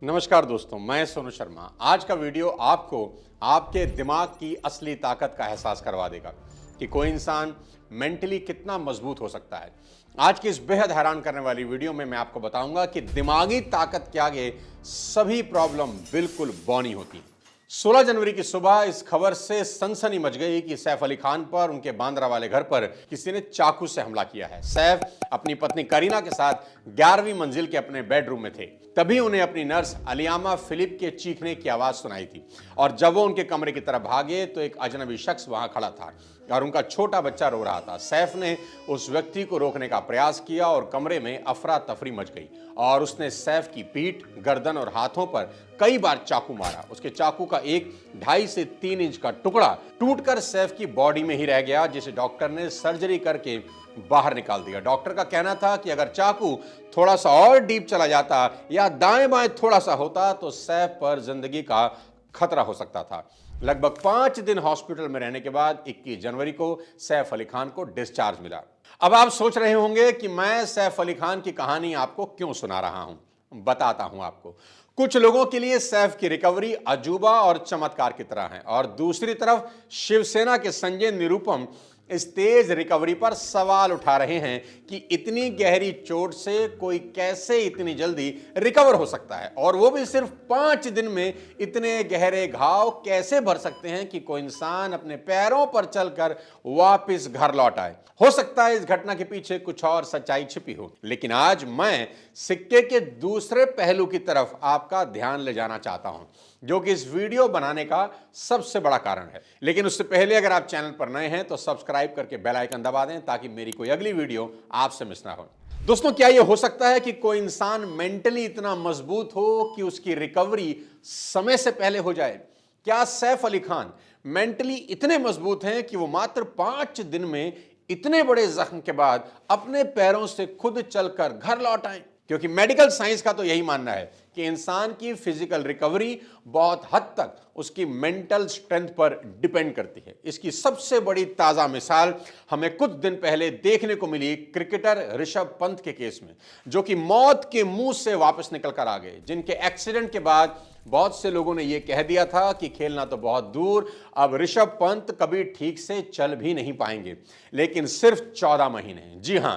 नमस्कार दोस्तों, मैं सोनू शर्मा। आज का वीडियो आपको आपके दिमाग की असली ताकत का एहसास करवा देगा कि कोई इंसान मेंटली कितना मजबूत हो सकता है। आज की इस बेहद हैरान करने वाली वीडियो में मैं आपको बताऊंगा कि दिमागी ताकत के आगे सभी प्रॉब्लम बिल्कुल बौनी होती हैं। 16 जनवरी की सुबह इस खबर से सनसनी मच गई कि सैफ अली खान पर उनके बांद्रा वाले घर पर किसी ने चाकू से हमला किया है। सैफ अपनी पत्नी करीना के साथ 11वीं मंजिल के अपने बेडरूम में थे। तभी उन्हें अपनी नर्स अलियामा फिलिप के चीखने की आवाज सुनाई थी और जब वो उनके कमरे की तरफ भागे तो एक अजनबी शख्स वहां खड़ा था और उनका छोटा बच्चा रो रहा था। सैफ ने उस व्यक्ति को रोकने का प्रयास किया और कमरे में अफरा तफरी मच गई और उसने सैफ की पीठ, गर्दन और हाथों पर कई बार चाकू मारा। उसके चाकू का एक 2.5 से 3 इंच का टुकड़ा टूटकर सैफ की बॉडी में ही रह गया, जिसे डॉक्टर ने सर्जरी करके बाहर निकाल दिया। डॉक्टर का कहना था कि अगर चाकू थोड़ा सा और डीप चला जाता या दाएं बाएं थोड़ा सा होता तो सैफ पर जिंदगी का खतरा हो सकता था। लगभग 5 दिन हॉस्पिटल में रहने के बाद 21 जनवरी को सैफ अली खान को डिस्चार्ज मिला। अब आप सोच रहे होंगे कि मैं सैफ अली खान की कहानी आपको क्यों सुना रहा हूं। बताता हूं आपको। कुछ लोगों के लिए सैफ की रिकवरी अजूबा और चमत्कार की तरह है और दूसरी तरफ शिवसेना के संजय निरुपम इस तेज रिकवरी पर सवाल उठा रहे हैं कि इतनी गहरी चोट से कोई कैसे इतनी जल्दी रिकवर हो सकता है और वो भी सिर्फ 5 दिन में। इतने गहरे घाव कैसे भर सकते हैं कि कोई इंसान अपने पैरों पर चलकर वापस घर लौट आए। हो सकता है इस घटना के पीछे कुछ और सच्चाई छिपी हो, लेकिन आज मैं सिक्के के दूसरे पहलू की तरफ आपका ध्यान ले जाना चाहता हूं, जो कि इस वीडियो बनाने का सबसे बड़ा कारण है। लेकिन उससे पहले अगर आप चैनल पर नए हैं तो सब्सक्राइब करके बेल आइकन दबा दें ताकि मेरी कोई अगली वीडियो आपसे मिस ना हो। दोस्तों, क्या यह हो सकता है कि कोई इंसान मेंटली इतना मजबूत हो कि उसकी रिकवरी समय से पहले हो जाए? क्या सैफ अली खान मेंटली इतने मजबूत हैं कि वो मात्र 5 दिन में इतने बड़े जख्म के बाद अपने पैरों से खुद चलकर घर लौट आए? क्योंकि मेडिकल साइंस का तो यही मानना है कि इंसान की फिजिकल रिकवरी बहुत हद तक उसकी मेंटल स्ट्रेंथ पर डिपेंड करती है। इसकी सबसे बड़ी ताजा मिसाल हमें कुछ दिन पहले देखने को मिली क्रिकेटर ऋषभ पंत के केस में, जो कि मौत के मुंह से वापस निकल कर आ गए, जिनके एक्सीडेंट के बाद बहुत से लोगों ने यह कह दिया था कि खेलना तो बहुत दूर, अब ऋषभ पंत कभी ठीक से चल भी नहीं पाएंगे। लेकिन सिर्फ 14 महीने, जी हां,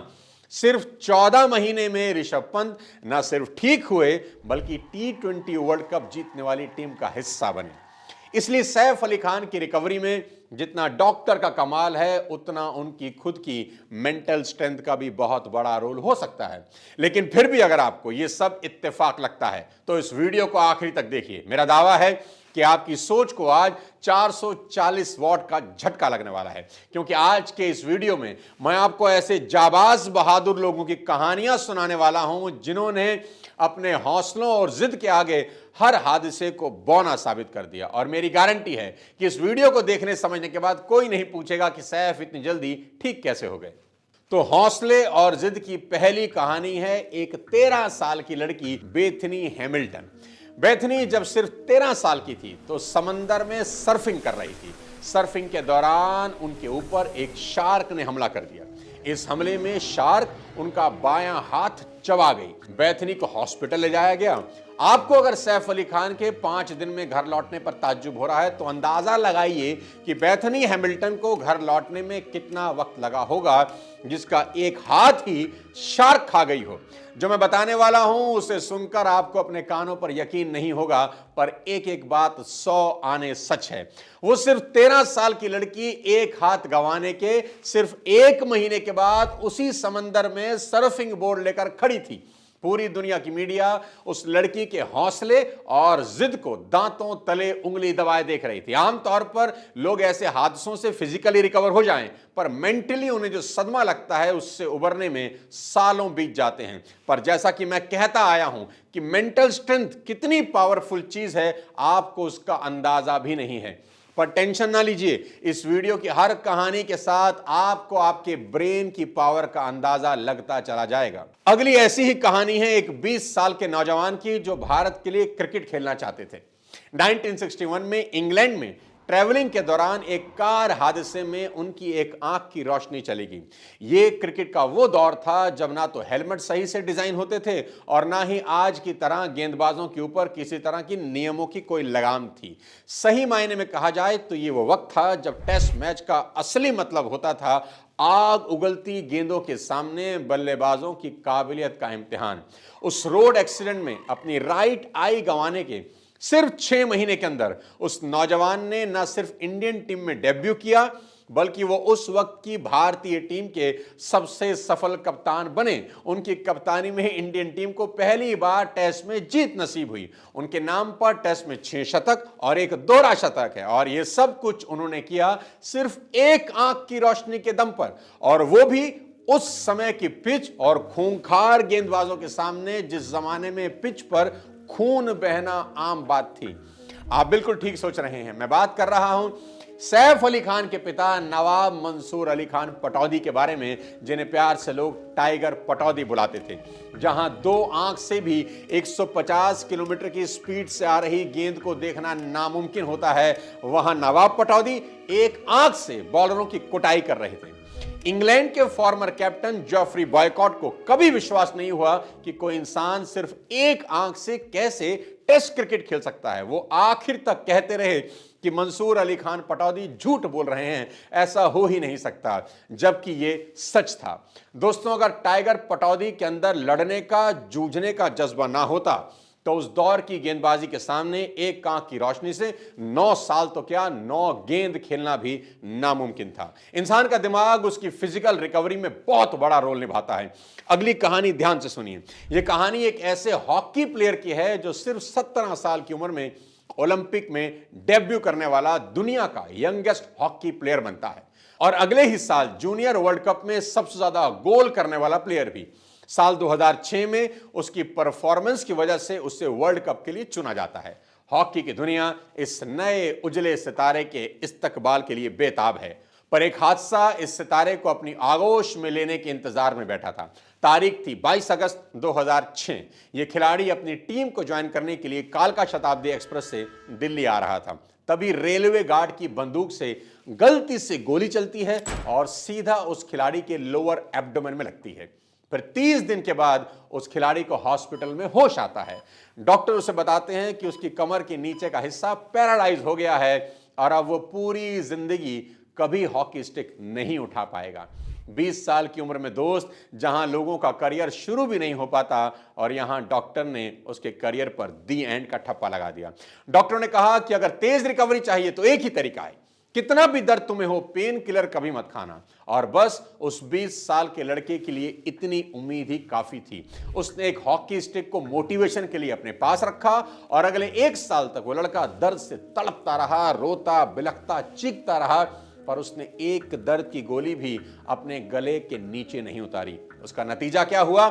सिर्फ 14 महीने में ऋषभ पंत न सिर्फ ठीक हुए बल्कि T20 वर्ल्ड कप जीतने वाली टीम का हिस्सा बने। इसलिए सैफ अली खान की रिकवरी में जितना डॉक्टर का कमाल है उतना उनकी खुद की मेंटल स्ट्रेंथ का भी बहुत बड़ा रोल हो सकता है। लेकिन फिर भी अगर आपको यह सब इत्तेफाक लगता है तो इस वीडियो को आखिरी तक देखिए। मेरा दावा है कि आपकी सोच को आज 440 वॉट का झटका लगने वाला है, क्योंकि आज के इस वीडियो में मैं आपको ऐसे जाबाज बहादुर लोगों की कहानियां सुनाने वाला हूं जिन्होंने अपने हौसलों और जिद के आगे हर हादसे को बौना साबित कर दिया। और मेरी गारंटी है कि इस वीडियो को देखने समझने के बाद कोई नहीं पूछेगा कि सैफ इतनी जल्दी ठीक कैसे हो गए। तो हौसले और जिद की पहली कहानी है एक 13 साल की लड़की बेथनी हैमिल्टन। बेथनी जब सिर्फ 13 साल की थी तो समंदर में सर्फिंग कर रही थी। सर्फिंग के दौरान उनके ऊपर एक शार्क ने हमला कर दिया। इस हमले में शार्क उनका बायां हाथ चबा गई। बेथनी को हॉस्पिटल ले जाया गया। आपको अगर सैफ अली खान के 5 दिन में घर लौटने पर ताज्जुब हो रहा है तो अंदाजा लगाइए कि बेथनी हैमिल्टन को घर लौटने में कितना वक्त लगा होगा, जिसका एक हाथ ही शार्क खा गई हो। जो मैं बताने वाला हूं उसे सुनकर आपको अपने कानों पर यकीन नहीं होगा, पर एक एक बात 100 आने सच है। वो सिर्फ 13 साल की लड़की एक हाथ गंवाने के सिर्फ 1 महीने के बाद उसी समंदर में सर्फिंग बोर्ड लेकर खड़ी थी। पूरी दुनिया की मीडिया उस लड़की के हौसले और जिद को दांतों तले उंगली दबाए देख रही थी। आमतौर पर लोग ऐसे हादसों से फिजिकली रिकवर हो जाएं, पर मेंटली उन्हें जो सदमा लगता है उससे उबरने में सालों बीत जाते हैं। पर जैसा कि मैं कहता आया हूं कि मेंटल स्ट्रेंथ कितनी पावरफुल चीज है, आपको उसका अंदाजा भी नहीं है। पर टेंशन ना लीजिए, इस वीडियो की हर कहानी के साथ आपको आपके ब्रेन की पावर का अंदाजा लगता चला जाएगा। अगली ऐसी ही कहानी है एक 20 साल के नौजवान की जो भारत के लिए क्रिकेट खेलना चाहते थे। 1961 में इंग्लैंड में ट्रैवलिंग के दौरान एक कार हादसे में उनकी एक आंख की रोशनी चली गई। ये क्रिकेट का वो दौर था जब ना तो हेलमेट सही से डिजाइन होते थे और ना ही आज की तरह गेंदबाजों के ऊपर किसी तरह की नियमों की कोई लगाम थी। सही मायने में कहा जाए तो ये वो वक्त था जब टेस्ट मैच का असली मतलब होता था आग उगलती गेंदों के सामने बल्लेबाजों की काबिलियत का इम्तिहान। उस रोड एक्सीडेंट में अपनी राइट आई गंवाने के सिर्फ 6 महीने के अंदर उस नौजवान ने न सिर्फ इंडियन टीम में डेब्यू किया बल्कि वो उस वक्त की भारतीय टीम के सबसे सफल कप्तान बने। उनकी कप्तानी में इंडियन टीम को पहली बार टेस्ट में जीत नसीब हुई। उनके नाम पर टेस्ट में 6 शतक और एक दोहरा शतक है और ये सब कुछ उन्होंने किया सिर्फ एक आंख की रोशनी के दम पर, और वो भी उस समय की पिच और खूंखार गेंदबाजों के सामने जिस जमाने में पिच पर खून बहना आम बात थी। आप बिल्कुल ठीक सोच रहे हैं, मैं बात कर रहा हूं सैफ अली खान के पिता नवाब मंसूर अली खान पटौदी के बारे में, जिन्हें प्यार से लोग टाइगर पटौदी बुलाते थे। जहां 2 आंख से भी 150 किलोमीटर की स्पीड से आ रही गेंद को देखना नामुमकिन होता है, वहां नवाब पटौदी एक आंख से बॉलरों की कुटाई कर रहे थे। इंग्लैंड के फॉर्मर कैप्टन जॉफ्री बॉयकॉट को कभी विश्वास नहीं हुआ कि कोई इंसान सिर्फ एक आंख से कैसे टेस्ट क्रिकेट खेल सकता है। वो आखिर तक कहते रहे कि मंसूर अली खान पटौदी झूठ बोल रहे हैं, ऐसा हो ही नहीं सकता, जबकि ये सच था। दोस्तों, अगर टाइगर पटौदी के अंदर लड़ने का, जूझने का जज्बा ना होता तो उस दौर की गेंदबाजी के सामने एक आंख की रोशनी से 9 साल तो क्या 9 गेंद खेलना भी नामुमकिन था। इंसान का दिमाग उसकी फिजिकल रिकवरी में बहुत बड़ा रोल निभाता है। अगली कहानी ध्यान से सुनिए। यह कहानी एक ऐसे हॉकी प्लेयर की है जो सिर्फ 17 साल की उम्र में ओलंपिक में डेब्यू करने वाला दुनिया का यंगेस्ट हॉकी प्लेयर बनता है और अगले ही साल जूनियर वर्ल्ड कप में सबसे ज्यादा गोल करने वाला प्लेयर भी। साल 2006 में उसकी परफॉर्मेंस की वजह से उसे वर्ल्ड कप के लिए चुना जाता है। हॉकी की दुनिया इस नए उजले सितारे के इस्तकबाल के लिए बेताब है, पर एक हादसा इस सितारे को अपनी आगोश में लेने के इंतजार में बैठा था। तारीख थी 22 अगस्त 2006। यह खिलाड़ी अपनी टीम को ज्वाइन करने के लिए कालका शताब्दी एक्सप्रेस से दिल्ली आ रहा था। तभी रेलवे गार्ड की बंदूक से गलती से गोली चलती है और सीधा उस खिलाड़ी के लोअर एब्डोमेन में लगती है। फिर 30 दिन के बाद उस खिलाड़ी को हॉस्पिटल में होश आता है। डॉक्टर उसे बताते हैं कि उसकी कमर के नीचे का हिस्सा पैरालाइज हो गया है और अब वो पूरी जिंदगी कभी हॉकी स्टिक नहीं उठा पाएगा। 20 साल की उम्र में दोस्त, जहां लोगों का करियर शुरू भी नहीं हो पाता और यहां डॉक्टर ने उसके करियर पर दी एंड का ठप्पा लगा दिया। डॉक्टर ने कहा कि अगर तेज रिकवरी चाहिए तो एक ही तरीका है, कितना भी दर्द तुम्हें हो पेन किलर कभी मत खाना। और बस उस 20 साल के लड़के के लिए इतनी उम्मीद ही काफी थी। उसने एक हॉकी स्टिक को मोटिवेशन के लिए अपने पास रखा और अगले 1 साल तक वो लड़का दर्द से तड़पता रहा, रोता बिलखता चीखता रहा, पर उसने एक दर्द की गोली भी अपने गले के नीचे नहीं उतारी। उसका नतीजा क्या हुआ?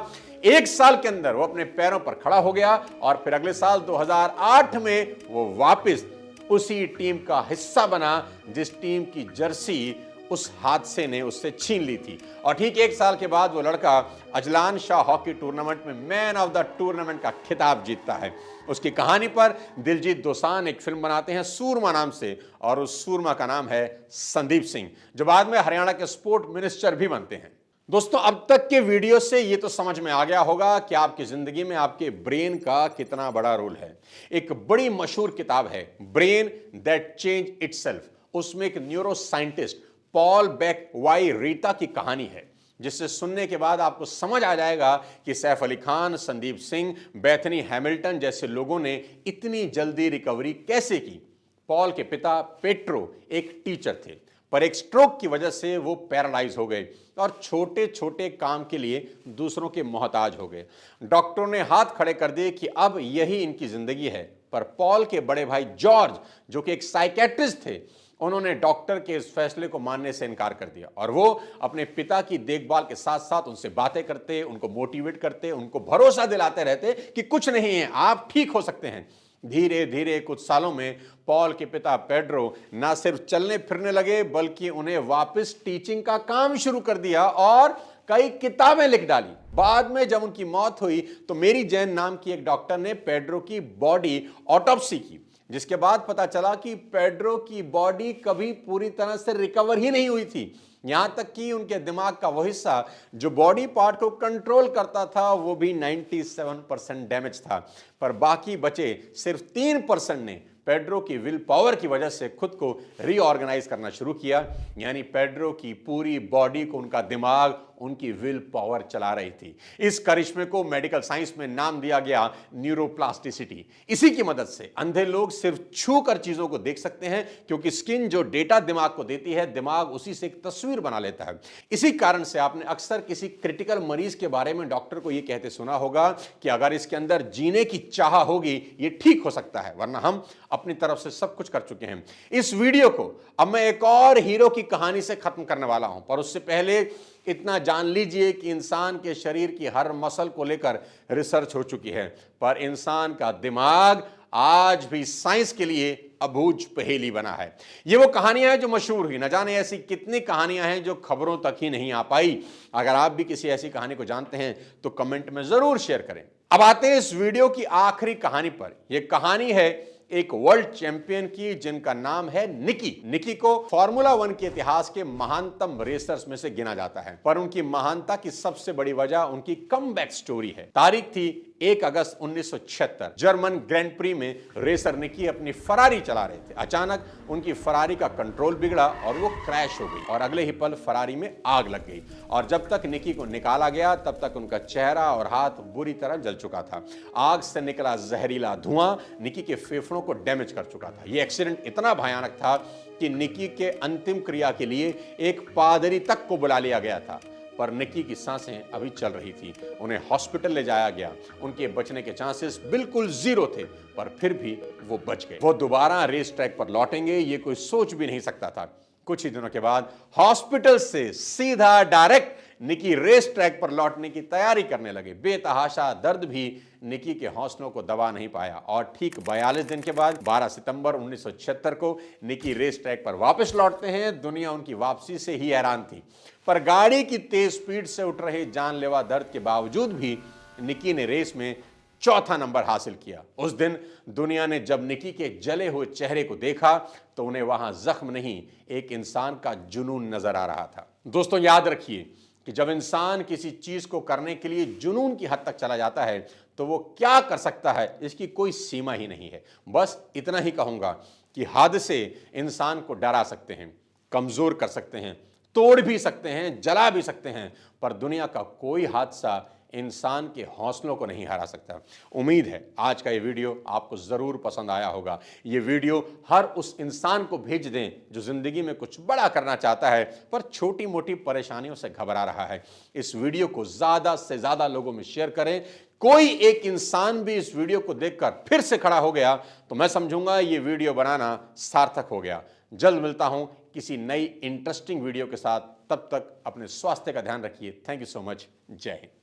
1 साल के अंदर वो अपने पैरों पर खड़ा हो गया और फिर अगले साल 2008 में वो वापस उसी टीम का हिस्सा बना जिस टीम की जर्सी उस हादसे ने उससे छीन ली थी। और ठीक 1 साल के बाद वो लड़का अजलान शाह हॉकी टूर्नामेंट में मैन ऑफ द टूर्नामेंट का खिताब जीतता है। उसकी कहानी पर दिलजीत दोसांझ एक फिल्म बनाते हैं सूरमा नाम से, और उस सूरमा का नाम है संदीप सिंह, जो बाद में हरियाणा के स्पोर्ट मिनिस्टर भी बनते हैं। दोस्तों, अब तक के वीडियो से ये तो समझ में आ गया होगा कि आपकी जिंदगी में आपके ब्रेन का कितना बड़ा रोल है। एक बड़ी मशहूर किताब है ब्रेन दैट चेंज इटसेल्फ। उसमें एक neuro scientist Paul Bach y Rita की कहानी है, जिससे सुनने के बाद आपको समझ आ जाएगा कि सैफ अली खान, संदीप सिंह, बेथनी हैमिल्टन जैसे लोगों ने इतनी जल्दी रिकवरी कैसे की। पॉल के पिता पेट्रो एक टीचर थे, पर एक स्ट्रोक की वजह से वो पैरालाइज हो गए और छोटे छोटे काम के लिए दूसरों के मोहताज हो गए। डॉक्टरों ने हाथ खड़े कर दिए कि अब यही इनकी जिंदगी है, पर पॉल के बड़े भाई जॉर्ज, जो कि एक साइकेट्रिस्ट थे, उन्होंने डॉक्टर के इस फैसले को मानने से इनकार कर दिया और वो अपने पिता की देखभाल के साथ साथ उनसे बातें करते, उनको मोटिवेट करते, उनको भरोसा दिलाते रहते कि कुछ नहीं है, आप ठीक हो सकते हैं। धीरे धीरे कुछ सालों में पॉल के पिता पेड्रो ना सिर्फ चलने फिरने लगे, बल्कि उन्हें वापस टीचिंग का काम शुरू कर दिया और कई किताबें लिख डाली। बाद में जब उनकी मौत हुई तो मेरी जैन नाम की एक डॉक्टर ने पेड्रो की बॉडी ऑटोप्सी की, जिसके बाद पता चला कि पेड्रो की बॉडी कभी पूरी तरह से रिकवर ही नहीं हुई थी। यहां तक कि उनके दिमाग का वो हिस्सा जो बॉडी पार्ट को कंट्रोल करता था वो भी 97% डैमेज था, पर बाकी बचे सिर्फ 3% ने पेड्रो की विल पावर की वजह से खुद को रीऑर्गेनाइज करना शुरू किया। यानी पेड्रो की पूरी बॉडी को उनका दिमाग, उनकी विल पावर चला रही थी। इस करिश्मे को मेडिकल साइंस में नाम दिया गया न्यूरोप्लास्टिसिटी। इसी की मदद से अंधे लोग सिर्फ छू कर चीजों को देख सकते हैं, क्योंकि स्किन जो डेटा दिमाग को देती है, दिमाग उसी से एक तस्वीर बना लेता है। इसी कारण से आपने अक्सर किसी क्रिटिकल मरीज के बारे में डॉक्टर को यह कहते सुना होगा कि अगर इसके अंदर जीने की चाह होगी ये ठीक हो सकता है, वरना हम अपनी तरफ से सब कुछ कर चुके हैं। इस वीडियो को अब मैं एक और हीरो की कहानी से खत्म करने वाला हूं, पर उससे पहले इतना जान लीजिए कि इंसान के शरीर की हर मसल को लेकर रिसर्च हो चुकी है, पर इंसान का दिमाग आज भी साइंस के लिए अबूझ पहेली बना है। ये वो कहानियां हैं जो मशहूर हुई, न जाने ऐसी कितनी कहानियां हैं जो खबरों तक ही नहीं आ पाई। अगर आप भी किसी ऐसी कहानी को जानते हैं तो कमेंट में जरूर शेयर करें। अब आते हैं इस वीडियो की आखिरी कहानी पर। यह कहानी है एक वर्ल्ड चैंपियन की, जिनका नाम है निकी। निकी को फार्मूला 1 के इतिहास के महानतम रेसर्स में से गिना जाता है, पर उनकी महानता की सबसे बड़ी वजह उनकी कमबैक स्टोरी है। तारीख थी 1 अगस्त 1976। जर्मन ग्रैंड प्री में रेसर निकी अपनी फरारी चला रहे थे। अचानक उनकी फरारी का कंट्रोल बिगड़ा और वो क्रैश हो गई, और अगले ही पल फरारी में आग लग गई। और जब तक निकी को निकाला गया तब तक उनका चेहरा और हाथ बुरी तरह जल चुका था। आग से निकला जहरीला धुआं निकी के फेफड़ों को डैमेज कर चुका था। यह एक्सीडेंट इतना भयानक था कि निकी के अंतिम क्रिया के लिए एक पादरी तक को बुला लिया गया था, पर निकी की सांसें अभी चल रही थी। उन्हें हॉस्पिटल ले जाया गया। उनके बचने के चांसेस बिल्कुल जीरो थे, पर फिर भी वो बच गए। वो दोबारा रेस ट्रैक पर लौटेंगे ये कोई सोच भी नहीं सकता था। कुछ ही दिनों के बाद हॉस्पिटल से सीधा डायरेक्ट निकी रेस ट्रैक पर लौटने की तैयारी करने लगे। बेतहाशा दर्द भी निकी के हौसलों को दबा नहीं पाया, और ठीक 42 दिन के बाद 12 सितंबर 1976 को निकी रेस ट्रैक पर वापस लौटते हैं। दुनिया उनकी वापसी से ही हैरान थी, पर गाड़ी की तेज स्पीड से उठ रहे जानलेवा दर्द के बावजूद भी निकी ने रेस में चौथा नंबर हासिल किया। उस दिन दुनिया ने जब निकी के जले हुए चेहरे को देखा तो उन्हें वहां जख्म नहीं, एक इंसान का जुनून नजर आ रहा था। दोस्तों याद रखिए कि जब इंसान किसी चीज को करने के लिए जुनून की हद तक चला जाता है तो वो क्या कर सकता है इसकी कोई सीमा ही नहीं है। बस इतना ही कहूंगा कि हादसे इंसान को डरा सकते हैं, कमजोर कर सकते हैं, तोड़ भी सकते हैं, जला भी सकते हैं, पर दुनिया का कोई हादसा इंसान के हौसलों को नहीं हरा सकता। उम्मीद है आज का ये वीडियो आपको जरूर पसंद आया होगा। ये वीडियो हर उस इंसान को भेज दें जो जिंदगी में कुछ बड़ा करना चाहता है पर छोटी मोटी परेशानियों से घबरा रहा है। इस वीडियो को ज्यादा से ज्यादा लोगों में शेयर करें। कोई एक इंसान भी इस वीडियो को देखकर फिर से खड़ा हो गया तो मैं समझूंगा ये वीडियो बनाना सार्थक हो गया। जल्द मिलता हूं किसी नई इंटरेस्टिंग वीडियो के साथ। तब तक अपने स्वास्थ्य का ध्यान रखिए। Thank you so much. जय हिंद।